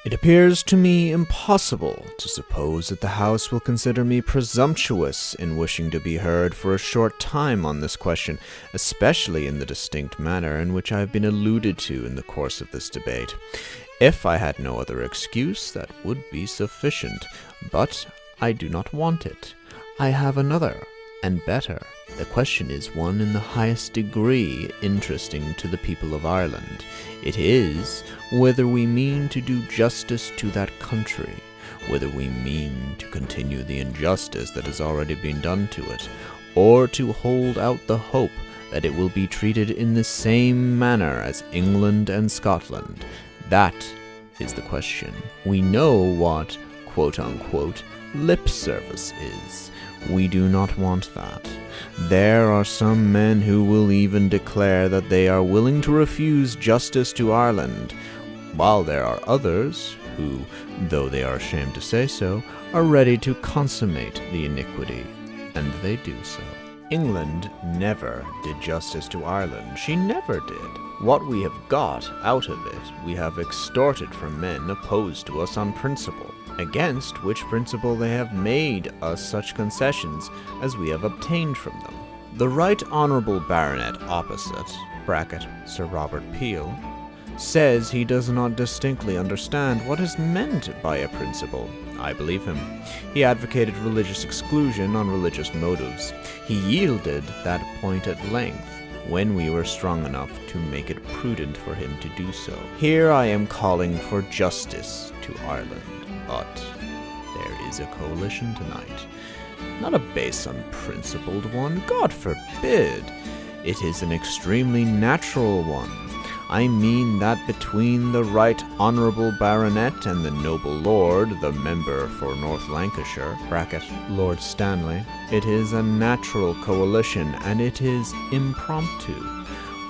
It appears to me impossible to suppose that the House will consider me presumptuous in wishing to be heard for a short time on this question, especially in the distinct manner in which I have been alluded to in the course of this debate. If I had no other excuse, that would be sufficient, but I do not want it. I have another, and better. The question is one in the highest degree interesting to the people of Ireland. It is whether we mean to do justice to that country, whether we mean to continue the injustice that has already been done to it, or to hold out the hope that it will be treated in the same manner as England and Scotland. That is the question. We know what, quote-unquote, lip service is. We do not want that. There are some men who will even declare that they are willing to refuse justice to Ireland, while there are others who, though they are ashamed to say so, are ready to consummate the iniquity, and they do so. England never did justice to Ireland. She never did. What we have got out of it, we have extorted from men opposed to us on principle, against which principle they have made us such concessions as we have obtained from them. The Right Honourable Baronet opposite, Sir Robert Peel, says he does not distinctly understand what is meant by a principle. I believe him. He advocated religious exclusion on religious motives. He yielded that point at length when we were strong enough to make it prudent for him to do so. Here I am calling for justice to Ireland, but there is a coalition tonight. Not a base, unprincipled one, God forbid. It is an extremely natural one. I mean that between the Right Honourable Baronet and the noble Lord, the member for North Lancashire, Lord Stanley, it is a natural coalition, and it is impromptu.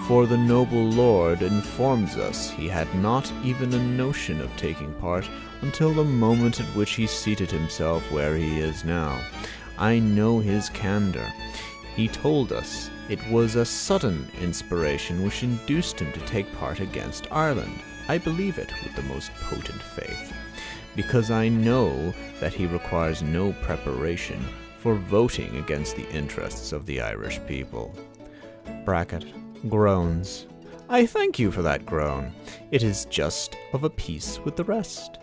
For the noble Lord informs us he had not even a notion of taking part until the moment at which he seated himself where he is now. I know his candour. He told us it was a sudden inspiration which induced him to take part against Ireland. I believe it with the most potent faith, because I know that he requires no preparation for voting against the interests of the Irish people. Groans. I thank you for that groan. It is just of a piece with the rest.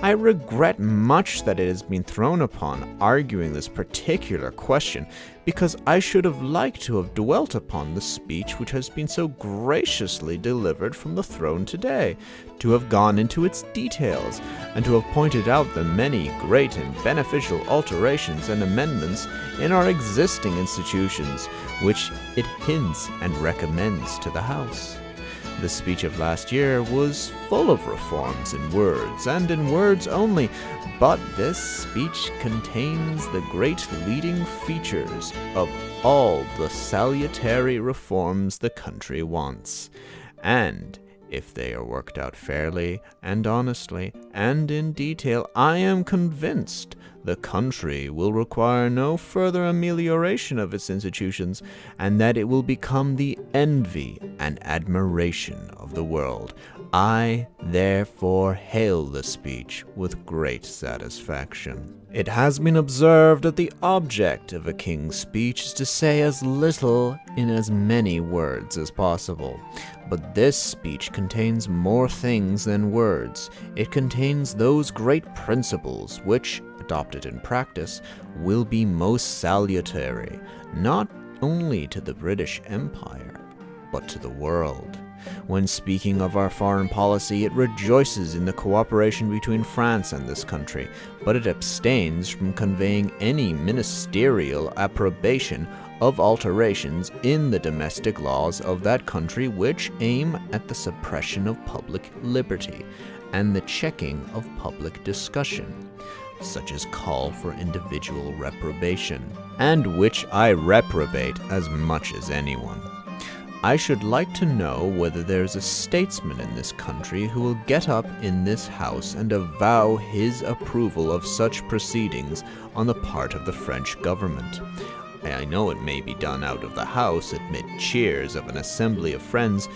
I regret much that it has been thrown upon arguing this particular question, because I should have liked to have dwelt upon the speech which has been so graciously delivered from the throne today, to have gone into its details, and to have pointed out the many great and beneficial alterations and amendments in our existing institutions, which it hints and recommends to the House. The speech of last year was full of reforms in words, and in words only, but this speech contains the great leading features of all the salutary reforms the country wants, and if they are worked out fairly and honestly and in detail, I am convinced the country will require no further amelioration of its institutions, and that it will become the envy and admiration of the world. I, therefore, hail the speech with great satisfaction. It has been observed that the object of a king's speech is to say as little in as many words as possible. But this speech contains more things than words. It contains those great principles which, adopted in practice, will be most salutary, not only to the British Empire, but to the world. When speaking of our foreign policy, it rejoices in the cooperation between France and this country, but it abstains from conveying any ministerial approbation of alterations in the domestic laws of that country which aim at the suppression of public liberty and the checking of public discussion, such as call for individual reprobation, and which I reprobate as much as anyone. I should like to know whether there is a statesman in this country who will get up in this House and avow his approval of such proceedings on the part of the French government. I know it may be done out of the House amid cheers of an assembly of friends,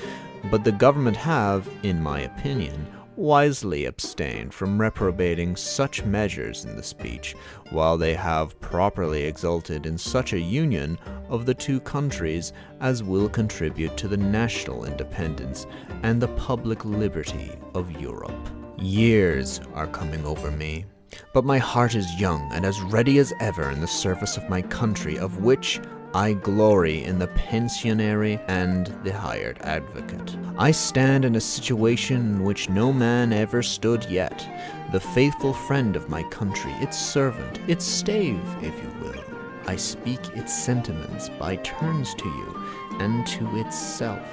but the government have, in my opinion, wisely abstained from reprobating such measures in the speech, while they have properly exulted in such a union of the two countries as will contribute to the national independence and the public liberty of Europe. Years are coming over me, but my heart is young and as ready as ever in the service of my country, of which I glory in the pensionary and the hired advocate. I stand in a situation in which no man ever stood yet, the faithful friend of my country, its servant, its stave, if you will. I speak its sentiments by turns to you and to itself.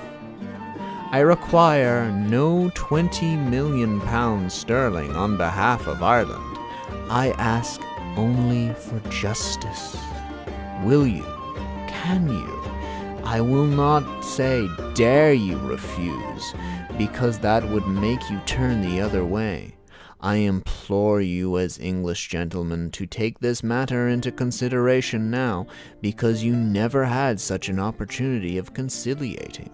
I require no 20 million pounds sterling on behalf of Ireland. I ask only for justice. Will you? Can you? I will not say, dare you refuse, because that would make you turn the other way. I implore you as English gentlemen to take this matter into consideration now, because you never had such an opportunity of conciliating.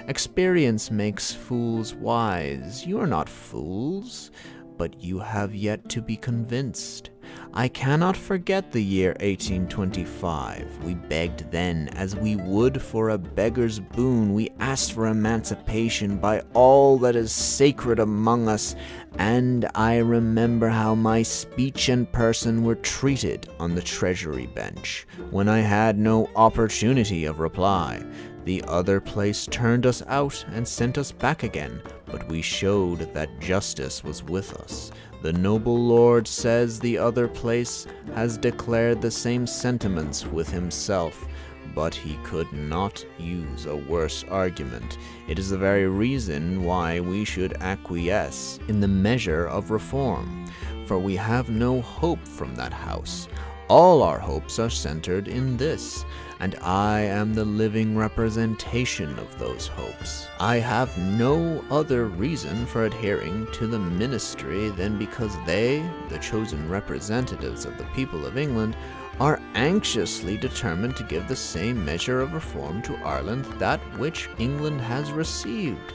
Experience makes fools wise. You are not fools, but you have yet to be convinced. I cannot forget the year 1825. We begged then, as we would for a beggar's boon. We asked for emancipation by all that is sacred among us, and I remember how my speech and person were treated on the Treasury bench, when I had no opportunity of reply. The other place turned us out and sent us back again, but we showed that justice was with us. The noble lord says the other place has declared the same sentiments with himself, but he could not use a worse argument. It is the very reason why we should acquiesce in the measure of reform, for we have no hope from that house. All our hopes are centered in this, and I am the living representation of those hopes. I have no other reason for adhering to the ministry than because they, the chosen representatives of the people of England, are anxiously determined to give the same measure of reform to Ireland that which England has received.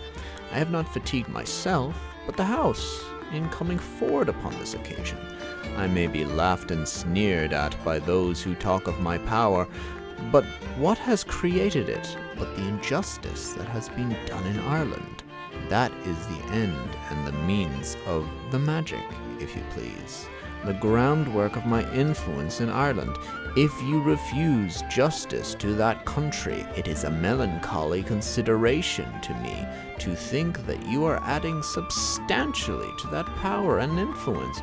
I have not fatigued myself, but the House, in coming forward upon this occasion. I may be laughed and sneered at by those who talk of my power, but what has created it but the injustice that has been done in Ireland? That is the end and the means of the magic, if you please, the groundwork of my influence in Ireland. If you refuse justice to that country, it is a melancholy consideration to me to think that you are adding substantially to that power and influence,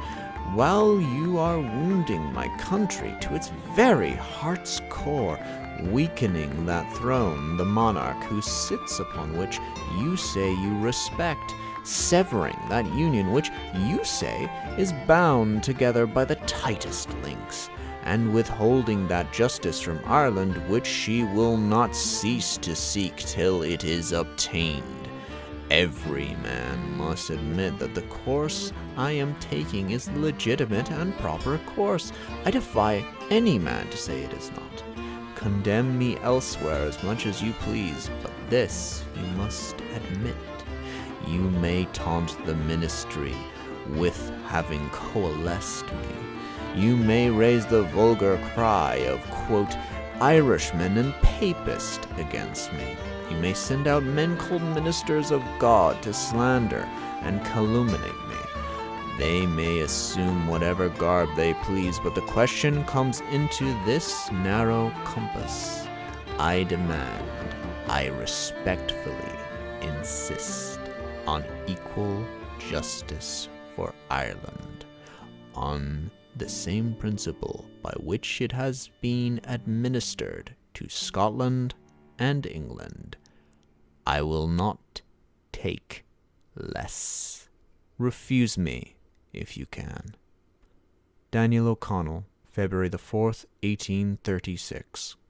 while you are wounding my country to its very heart's core, weakening that throne, the monarch who sits upon which you say you respect, severing that union which you say is bound together by the tightest links, and withholding that justice from Ireland which she will not cease to seek till it is obtained. Every man must admit that the course I am taking is the legitimate and proper course. I defy any man to say it is not. Condemn me elsewhere as much as you please, but this you must admit. You may taunt the ministry with having coalesced me. You may raise the vulgar cry of, quote, Irishmen and Papist against me. You may send out men called ministers of God to slander and calumniate me. They may assume whatever garb they please, but the question comes into this narrow compass. I demand, I respectfully insist on equal justice for Ireland, on the same principle by which it has been administered to Scotland and England. I will not take less. Refuse me if you can. Daniel O'Connell, February the 4th, 1836.